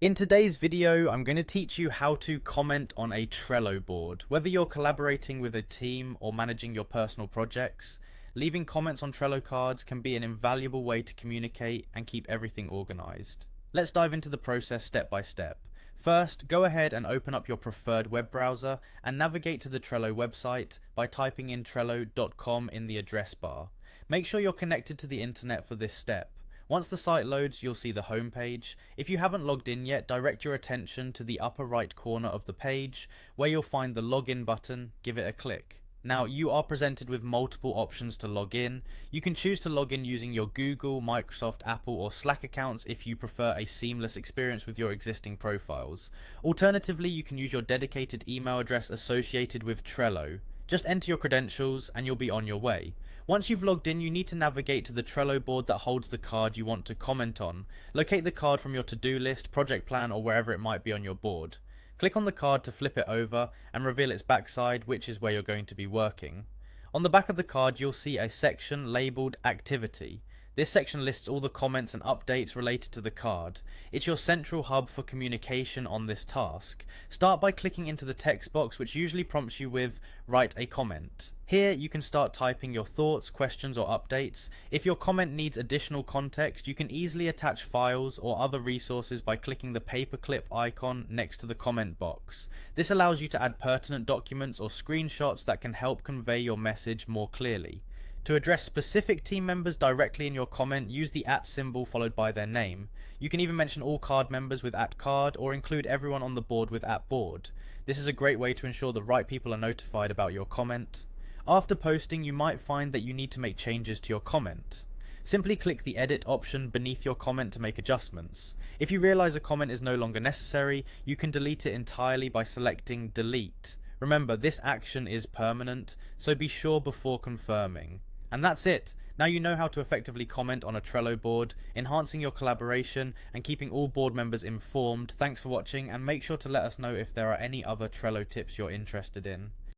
In today's video, I'm going to teach you how to comment on a Trello board. Whether you're collaborating with a team or managing your personal projects, leaving comments on Trello cards can be an invaluable way to communicate and keep everything organized. Let's dive into the process step by step. First, go ahead and open up your preferred web browser and navigate to the Trello website by typing in trello.com in the address bar. Make sure you're connected to the internet for this step. Once the site loads, you'll see the home page. If you haven't logged in yet, direct your attention to the upper right corner of the page where you'll find the login button. Give it a click. Now, you are presented with multiple options to log in. You can choose to log in using your Google, Microsoft, Apple or Slack accounts if you prefer a seamless experience with your existing profiles. Alternatively, you can use your dedicated email address associated with Trello. Just enter your credentials and you'll be on your way. Once you've logged in, you need to navigate to the Trello board that holds the card you want to comment on. Locate the card from your to-do list, project plan, or wherever it might be on your board. Click on the card to flip it over and reveal its backside, which is where you're going to be working. On the back of the card, you'll see a section labeled Activity. This section lists all the comments and updates related to the card. It's your central hub for communication on this task. Start by clicking into the text box, which usually prompts you with "Write a comment." Here you can start typing your thoughts, questions or updates. If your comment needs additional context, you can easily attach files or other resources by clicking the paperclip icon next to the comment box. This allows you to add pertinent documents or screenshots that can help convey your message more clearly. To address specific team members directly in your comment, use the @ symbol followed by their name. You can even mention all card members with @card or include everyone on the board with @board. This is a great way to ensure the right people are notified about your comment. After posting, you might find that you need to make changes to your comment. Simply click the edit option beneath your comment to make adjustments. If you realize a comment is no longer necessary, you can delete it entirely by selecting delete. Remember, this action is permanent, so be sure before confirming. And that's it. Now you know how to effectively comment on a Trello board, enhancing your collaboration and keeping all board members informed. Thanks for watching, and make sure to let us know if there are any other Trello tips you're interested in.